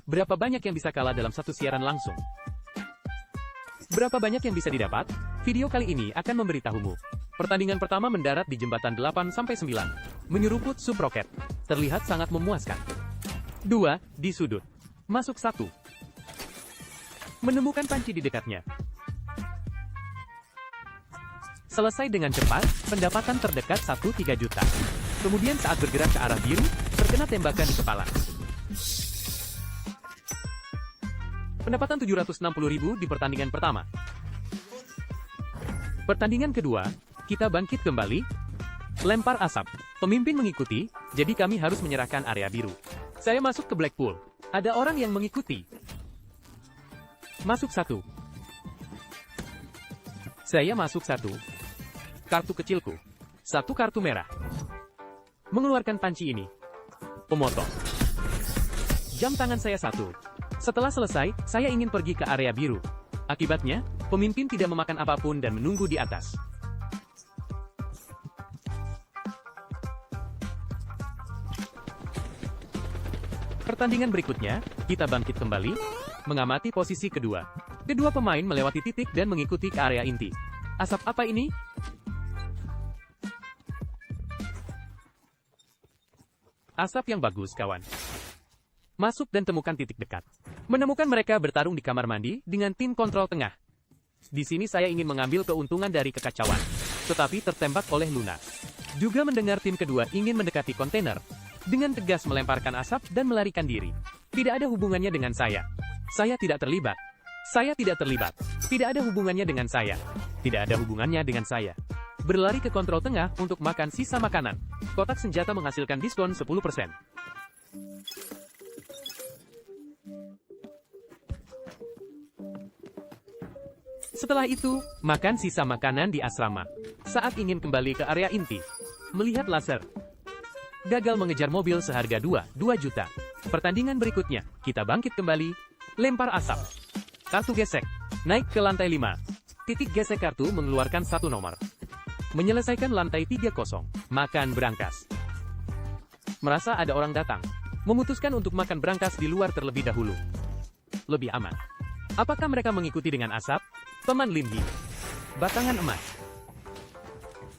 Berapa banyak yang bisa kalah dalam satu siaran langsung? Berapa banyak yang bisa didapat? Video kali ini akan memberitahumu. Pertandingan pertama mendarat di jembatan 8-9. Menyeruput subroket. Terlihat sangat memuaskan. 2. Di sudut. Masuk 1. Menemukan panci di dekatnya. Selesai dengan cepat, pendapatan terdekat 1,3 juta. Kemudian saat bergerak ke arah biru, terkena tembakan di kepala. Pendapatan 760.000 di pertandingan pertama. Pertandingan kedua, kita bangkit kembali. Lempar asap. Pemimpin mengikuti, jadi kami harus menyerahkan area biru. Saya masuk ke Blackpool. Ada orang yang mengikuti. Masuk 1. Saya masuk 1. Kartu kecilku. 1 kartu merah. Mengeluarkan panci ini. Pemotong. Jam tangan saya 1. Setelah selesai, saya ingin pergi ke area biru. Akibatnya, pemimpin tidak memakan apapun dan menunggu di atas. Pertandingan berikutnya, kita bangkit kembali, mengamati posisi kedua. Kedua pemain melewati titik dan mengikuti ke area inti. Asap apa ini? Asap yang bagus, kawan. Masuk dan temukan titik dekat. Menemukan mereka bertarung di kamar mandi dengan tim kontrol tengah. Di sini saya ingin mengambil keuntungan dari kekacauan, tetapi tertembak oleh Luna. Juga mendengar tim kedua ingin mendekati kontainer, dengan tegas melemparkan asap dan melarikan diri. Tidak ada hubungannya dengan saya. Saya tidak terlibat. Saya tidak terlibat. Tidak ada hubungannya dengan saya. Tidak ada hubungannya dengan saya. Berlari ke kontrol tengah untuk makan sisa makanan. Kotak senjata menghasilkan diskon 10%. Setelah itu, makan sisa makanan di asrama. Saat ingin kembali ke area inti, melihat laser. Gagal mengejar mobil seharga 2 juta. Pertandingan berikutnya, kita bangkit kembali, lempar asap. Kartu gesek, naik ke lantai 5. Titik gesek kartu mengeluarkan 1 nomor. Menyelesaikan lantai 30, makan berangkas. Merasa ada orang datang, memutuskan untuk makan berangkas di luar terlebih dahulu. Lebih aman. Apakah mereka mengikuti dengan asap? Teman Limhi. Batangan emas.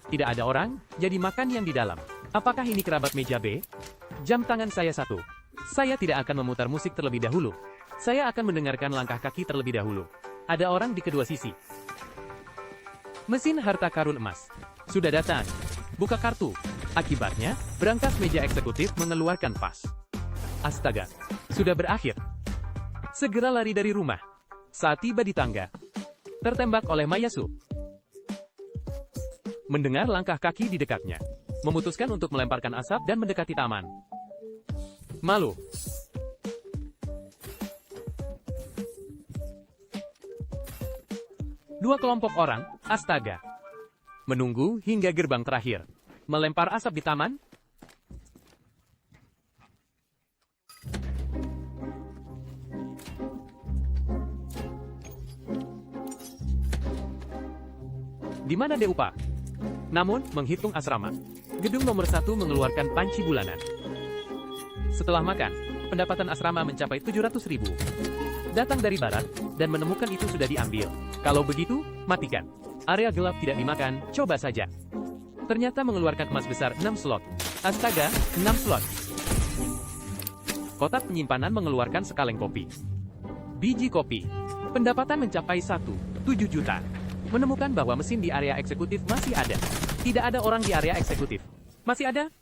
Tidak ada orang, jadi makan yang di dalam. Apakah ini kerabat meja B? Jam tangan saya 1. Saya tidak akan memutar musik terlebih dahulu. Saya akan mendengarkan langkah kaki terlebih dahulu. Ada orang di kedua sisi. Mesin harta karun emas. Sudah datang. Buka kartu. Akibatnya, berangkas meja eksekutif mengeluarkan pas. Astaga. Sudah berakhir. Segera lari dari rumah. Saat tiba di tangga, tertembak oleh Mayasu. Mendengar langkah kaki di dekatnya, memutuskan untuk melemparkan asap dan mendekati taman. Malu. Dua kelompok orang, astaga. Menunggu hingga gerbang terakhir. Melempar asap di taman. Di mana Deupa? Namun, menghitung asrama. Gedung nomor 1 mengeluarkan panci bulanan. Setelah makan, pendapatan asrama mencapai 700.000. Datang dari barat, dan menemukan itu sudah diambil. Kalau begitu, matikan. Area gelap tidak dimakan, coba saja. Ternyata mengeluarkan emas besar 6 slot. Astaga, 6 slot. Kotak penyimpanan mengeluarkan sekaleng kopi. Biji kopi. Pendapatan mencapai 1,7 juta. Menemukan bahwa mesin di area eksekutif masih ada. Tidak ada orang di area eksekutif. Masih ada?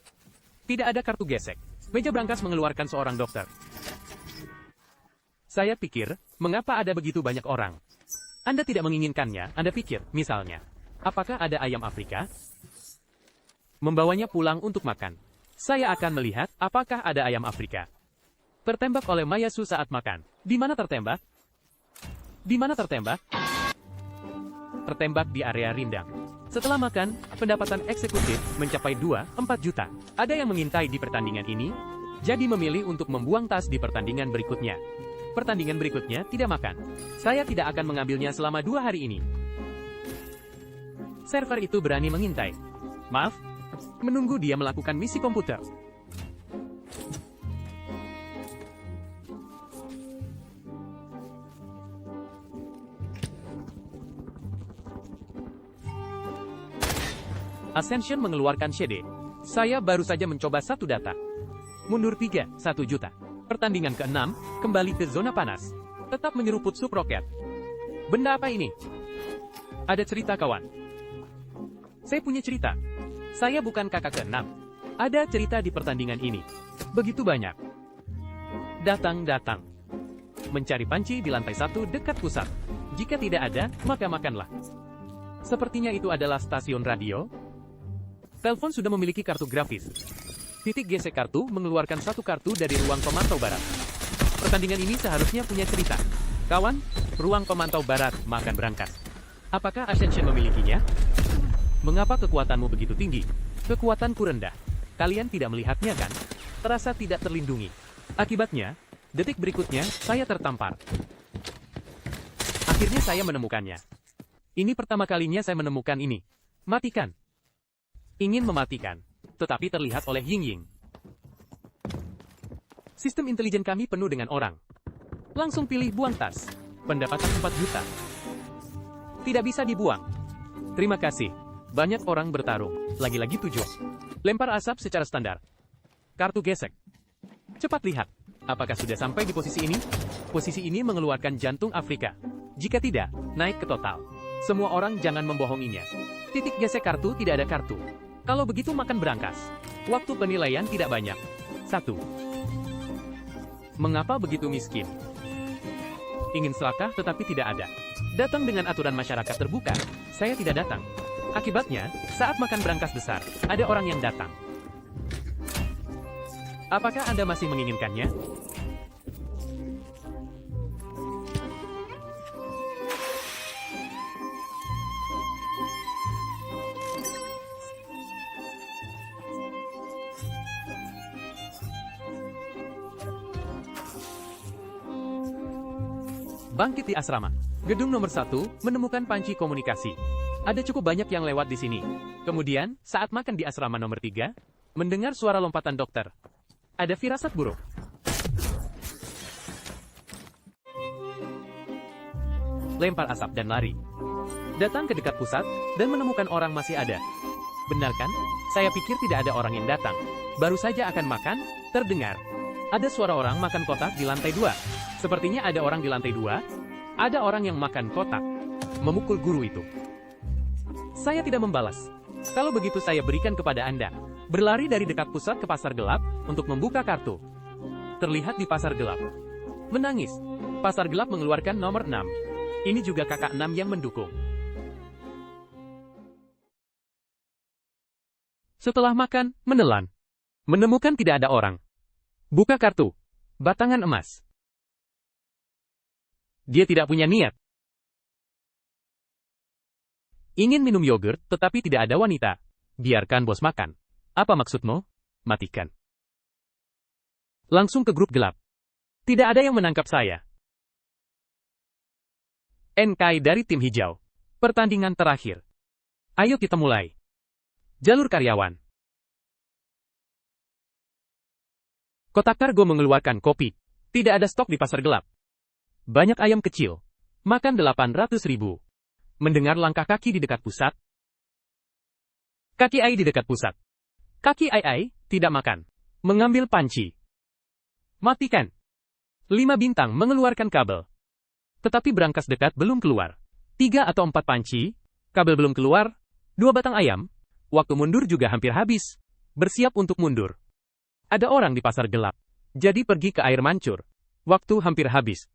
Tidak ada kartu gesek. Meja berangkas mengeluarkan seorang dokter. Saya pikir, mengapa ada begitu banyak orang? Anda tidak menginginkannya, Anda pikir, misalnya. Apakah ada ayam Afrika? Membawanya pulang untuk makan. Saya akan melihat, apakah ada ayam Afrika. Tertembak oleh Mayasu saat makan. Di mana tertembak? Di mana tertembak? Tertembak di area rindang. Setelah makan, pendapatan eksekutif mencapai 2,4 juta. Ada yang mengintai di pertandingan ini, jadi memilih untuk membuang tas di pertandingan berikutnya. Pertandingan berikutnya tidak makan. Saya tidak akan mengambilnya selama 2 hari ini. Server itu berani mengintai. Maaf, menunggu dia melakukan misi komputer. Ascension mengeluarkan shade. Saya baru saja mencoba satu data. Mundur 3, 1 juta. Pertandingan ke-6, kembali ke zona panas. Tetap menyeruput sub-roket. Benda apa ini? Ada cerita kawan. Saya punya cerita. Saya bukan kakak ke-6. Ada cerita di pertandingan ini. Begitu banyak. Datang. Mencari panci di lantai 1 dekat pusat. Jika tidak ada, maka makanlah. Sepertinya itu adalah stasiun radio. Telepon sudah memiliki kartu grafis. Titik gesek kartu mengeluarkan satu kartu dari ruang pemantau barat. Pertandingan ini seharusnya punya cerita. Kawan, ruang pemantau barat makan berangkas. Apakah Ascension memilikinya? Mengapa kekuatanmu begitu tinggi? Kekuatanku rendah. Kalian tidak melihatnya kan? Terasa tidak terlindungi. Akibatnya, detik berikutnya, saya tertampar. Akhirnya saya menemukannya. Ini pertama kalinya saya menemukan ini. Matikan. Ingin mematikan, tetapi terlihat oleh Ying. Sistem intelijen kami penuh dengan orang. Langsung pilih buang tas. Pendapatan 4 juta. Tidak bisa dibuang. Terima kasih. Banyak orang bertarung. Lagi-lagi 7. Lempar asap secara standar. Kartu gesek. Cepat lihat. Apakah sudah sampai di posisi ini? Posisi ini mengeluarkan jantung Afrika. Jika tidak, naik ke total. Semua orang jangan membohonginya. Titik gesek kartu tidak ada kartu. Kalau begitu makan berangkas. Waktu penilaian tidak banyak. 1. Mengapa begitu miskin? Ingin serakah tetapi tidak ada. Datang dengan aturan masyarakat terbuka. Saya tidak datang. Akibatnya, saat makan berangkas besar, ada orang yang datang. Apakah Anda masih menginginkannya? Bangkit di asrama. Gedung nomor 1, menemukan panci komunikasi. Ada cukup banyak yang lewat di sini. Kemudian, saat makan di asrama nomor 3, mendengar suara lompatan dokter. Ada firasat buruk. Lempar asap dan lari. Datang ke dekat pusat, dan menemukan orang masih ada. Benar kan? Saya pikir tidak ada orang yang datang. Baru saja akan makan, terdengar. Ada suara orang makan kotak di lantai 2. Sepertinya ada orang di lantai 2. Ada orang yang makan kotak. Memukul guru itu. Saya tidak membalas. Kalau begitu saya berikan kepada Anda. Berlari dari dekat pusat ke pasar gelap untuk membuka kartu. Terlihat di pasar gelap. Menangis. Pasar gelap mengeluarkan nomor 6. Ini juga kakak 6 yang mendukung. Setelah makan, menelan. Menemukan tidak ada orang. Buka kartu. Batangan emas. Dia tidak punya niat. Ingin minum yogurt, tetapi tidak ada wanita. Biarkan bos makan. Apa maksudmu? Matikan. Langsung ke grup gelap. Tidak ada yang menangkap saya. NK dari tim hijau. Pertandingan terakhir. Ayo kita mulai. Jalur karyawan. Kotak kargo mengeluarkan kopi. Tidak ada stok di pasar gelap. Banyak ayam kecil. Makan 800.000. Mendengar langkah kaki di dekat pusat. Kaki Ai di dekat pusat. Kaki Ai tidak makan. Mengambil panci. Matikan. 5 bintang mengeluarkan kabel. Tetapi berangkas dekat belum keluar. 3 atau 4 panci. Kabel belum keluar. 2 batang ayam. Waktu mundur juga hampir habis. Bersiap untuk mundur. Ada orang di pasar gelap. Jadi pergi ke air mancur. Waktu hampir habis.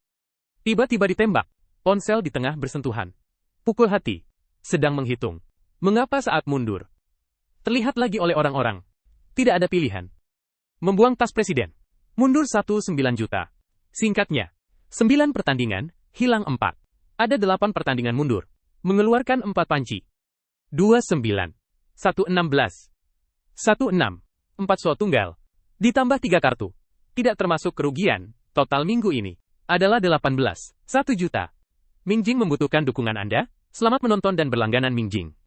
Tiba-tiba ditembak. Ponsel di tengah bersentuhan. Pukul hati. Sedang menghitung. Mengapa saat mundur? Terlihat lagi oleh orang-orang. Tidak ada pilihan. Membuang tas presiden. Mundur 19 juta. Singkatnya. 9 pertandingan, hilang 4. Ada 8 pertandingan mundur. Mengeluarkan 4 panci. 29. 116. 16. 4 soal tunggal. Ditambah 3 kartu. Tidak termasuk kerugian, total minggu ini adalah 18. 1 juta. Mingjing membutuhkan dukungan Anda. Selamat menonton dan berlangganan Mingjing.